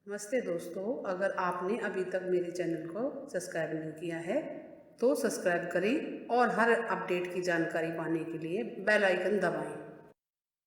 नमस्ते दोस्तों, अगर आपने अभी तक मेरे चैनल को सब्सक्राइब नहीं किया है तो सब्सक्राइब करें और हर अपडेट की जानकारी पाने के लिए बेल आइकन दबाएं।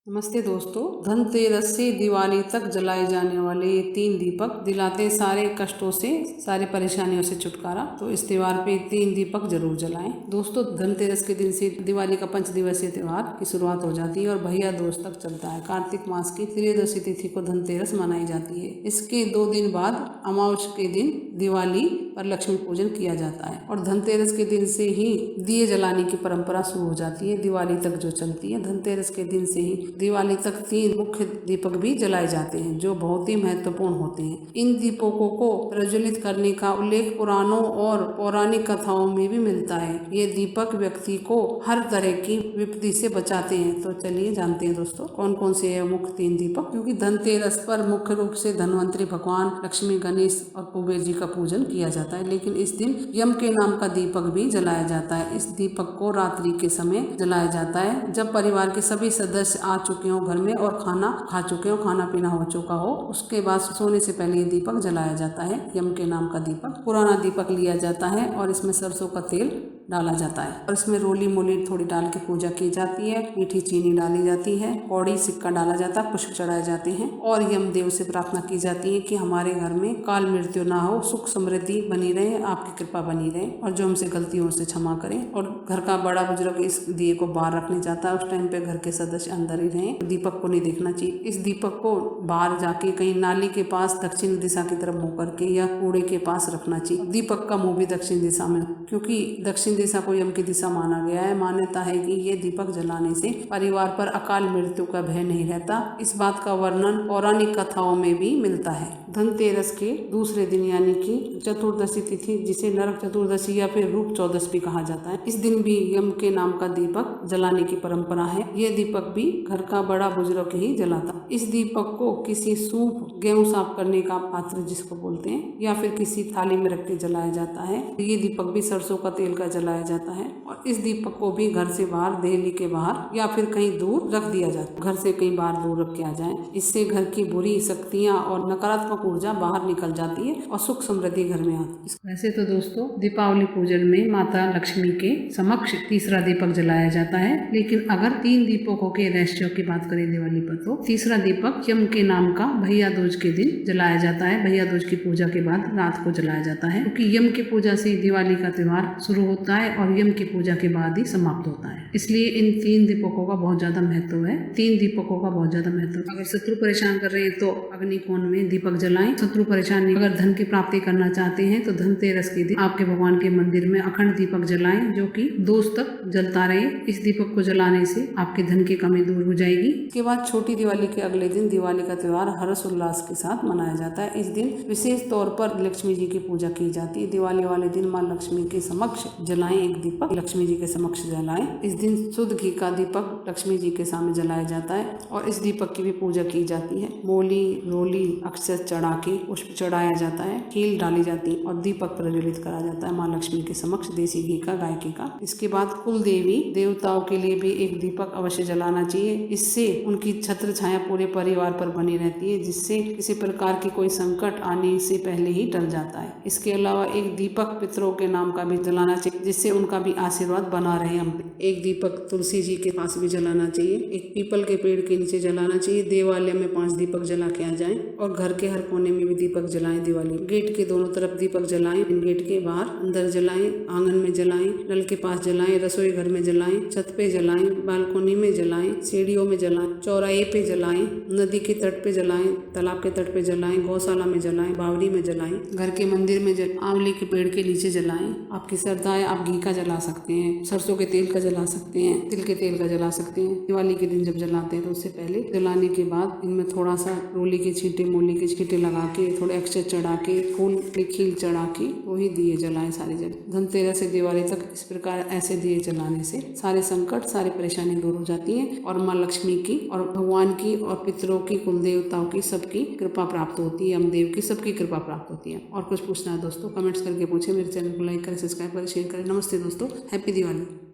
नमस्ते दोस्तों, धनतेरस से दिवाली तक जलाए जाने वाले ये 3 दीपक दिलाते सारे कष्टों से, सारे परेशानियों से छुटकारा। तो इस त्यौहार पे 3 दीपक जरूर जलाएं। दोस्तों, धनतेरस के दिन से दिवाली का 5 दिवसीय त्यौहार की शुरुआत हो जाती है और भैया दूज तक चलता है। कार्तिक मास की त्रयोदशी तिथि को धनतेरस मनाई जाती है। इसके 2 दिन बाद अमावस्या के दिन दिवाली पर लक्ष्मी पूजन किया जाता है और धनतेरस के दिन से ही दिए जलाने की परंपरा शुरू हो जाती है, दिवाली तक जो चलती है। धनतेरस के दिन से ही दिवाली तक 3 मुख्य दीपक भी जलाए जाते हैं जो बहुत ही महत्वपूर्ण होते हैं। इन दीपकों को प्रज्वलित करने का उल्लेख पुराणों और पौराणिक कथाओं में भी मिलता है। ये दीपक व्यक्ति को हर तरह की विपत्ति से बचाते हैं। तो चलिए जानते हैं दोस्तों कौन कौन से है मुख्य 3 दीपक। क्योंकि धनतेरस पर मुख्य रूप से धनवंतरी भगवान लक्ष्मी, गणेश और कुबेर जी का पूजन किया जाता है, लेकिन इस दिन यम के नाम का दीपक भी जलाया जाता है। इस दीपक को रात्रि के समय जलाया जाता है जब परिवार के सभी सदस्य आ चुके हो घर में और खाना खा चुके हो, खाना पीना हो चुका हो, उसके बाद सोने से पहले ये दीपक जलाया जाता है। यम के नाम का दीपक, पुराना दीपक लिया जाता है और इसमें सरसों का तेल डाला जाता है और इसमें रोली मोली थोड़ी डाल के पूजा की जाती है। मीठी चीनी डाली जाती है, कौड़ी सिक्का डाला जाता है, पुष्प चढ़ाए जाते हैं और यमदेव से प्रार्थना की जाती है कि हमारे घर में काल मृत्यु ना हो, सुख समृद्धि बनी रहे, आपकी कृपा बनी रहे और जो हमसे गलतियों से क्षमा करें। और घर का बड़ा बुजुर्ग इस दिए को बाहर रखने जाता है। उस टाइम पे घर के सदस्य अंदर ही रहें, दीपक को नहीं देखना चाहिए। इस दीपक को बाहर जाके कहीं नाली के पास दक्षिण दिशा की तरफ मुंह करके या कूड़े के पास रखना चाहिए। दीपक का मुंह भी दक्षिण दिशा में, क्योंकि दक्षिण दिशा को यम की दिशा माना गया है। मान्यता है कि ये दीपक जलाने से परिवार पर अकाल मृत्यु का भय नहीं रहता। इस बात का वर्णन पौराणिक कथाओं में भी मिलता है। धनतेरस के दूसरे दिन यानी कि चतुर्दशी तिथि, जिसे नरक चतुर्दशी या फिर रूप चौदस भी कहा जाता है, इस दिन भी यम के नाम का दीपक जलाने की परंपरा है। यह दीपक भी घर का बड़ा बुजुर्ग ही जलाता। इस दीपक को किसी सूप, गेहूं साफ करने का पात्र जिसको बोलते हैं, या फिर किसी थाली में रख के जलाया जाता है। ये दीपक भी सरसों का तेल का जलाया जाता है और इस दीपक को भी घर से बाहर, देहली के बाहर या फिर कहीं दूर रख दिया जाता है। घर से कहीं बाहर दूर रख के आ जाए, इससे घर की बुरी शक्तियां और नकारात्मक ऊर्जा बाहर निकल जाती है और सुख समृद्धि घर में आती है। वैसे तो दोस्तों, दीपावली पूजन में माता लक्ष्मी के समक्ष तीसरा दीपक जलाया जाता है, लेकिन अगर 3 दीपकों के रहस्यों की बात करें दिवाली पर, तो तीसरा दीपक यम के नाम का भैया दूज के दिन जलाया जाता है। भैया दूज की पूजा के बाद रात को जलाया जाता है, क्योंकि यम की पूजा से दिवाली का त्यौहार शुरू होता है और यम की पूजा के बाद ही समाप्त होता है। इसलिए इन 3 दीपकों का बहुत ज्यादा महत्व है। 3 दीपकों का बहुत ज्यादा महत्व। अगर शत्रु परेशान कर रहे हैं तो अग्निकोण में दीपक जलाएं। शत्रु परेशानी, अगर धन की प्राप्ति करना चाहते हैं तो धनतेरस के दिन आपके भगवान के मंदिर में अखंड दीपक जलाएं, जो कि दूज तक जलता रहे। इस दीपक को जलाने से आपके धन की कमी दूर हो जाएगी। इसके बाद छोटी दिवाली के अगले दिन दिवाली का त्यौहार हर्ष उल्लास के साथ मनाया जाता है। इस दिन विशेष तौर पर लक्ष्मी जी की पूजा की जाती है। दिवाली वाले दिन माँ लक्ष्मी के समक्ष जलाएं एक दीपक, लक्ष्मी जी के समक्ष जलाएं। इस दिन शुद्ध घी का दीपक लक्ष्मी जी के सामने जलाया जाता है और इस दीपक की भी पूजा की जाती है। मोली, रोली, अक्षत चढ़ा के पुष्प चढ़ाया जाता है, खील डाली जाती है और दीपक प्रज्वलित करा जाता है माँ लक्ष्मी के समक्ष, देसी घी का, गाय घी का। इसके बाद कुल देवी देवताओं के लिए भी एक दीपक अवश्य जलाना चाहिए। इससे उनकी छत्र छाया पूरे परिवार पर बनी रहती है, जिससे किसी प्रकार की कोई संकट आने से पहले ही टल जाता है। इसके अलावा एक दीपक पितरों के नाम का भी जलाना चाहिए, जिससे उनका भी आशीर्वाद बना रहे हम पे। एक दीपक तुलसी जी के पास भी जलाना चाहिए। एक पीपल के पेड़ के नीचे जलाना चाहिए। देवालय में 5 दीपक जला के आ जाएं और घर के हर कोने में भी दीपक जलाएं। दिवाली गेट के दोनों तरफ दीपक जलाएं, गेट के बाहर, अंदर जलाएं, आंगन में जलाएं, नल के पास जलाएं, रसोई घर में जलाएं, छत पे जलाएं, बालकोनी में जलाएं, सीढ़ियों में जलाएं, चौराहे पे जलाएं, नदी के तट पे जलाएं, तालाब के तट पे जलाएं, गौशाला में जलाएं, बावड़ी में जलाएं, घर के मंदिर में आंवले के पेड़ के नीचे जलाएं। आपकी श्रद्धा है, आप घी का जला सकते हैं, सरसों के तेल का जला सकते हैं, तिल के तेल का जला सकते हैं। दिवाली के दिन जब जलाते हैं तो उससे पहले, जलाने के बाद इनमें थोड़ा सा रोली के छींटे, मूली के छींटे लगा के, थोड़े अक्षत चढ़ा के, फूल की खील चढ़ा के वही दिए जलाएं सारी जगह। धनतेरस से दिवाली तक इस प्रकार ऐसे दिए जलाने से सारे संकट, सारी परेशानी दूर हो जाती है और माँ लक्ष्मी की और भगवान की और पितरों की, कुल देवताओं की, सबकी कृपा प्राप्त होती है। यमदेव की सबकी कृपा प्राप्त होती है। और कुछ पूछना है दोस्तों, कमेंट्स करके पूछे। मेरे चैनल को लाइक करें, सब्सक्राइब करें, शेयर करें। नमस्ते दोस्तों, हैप्पी दिवाली।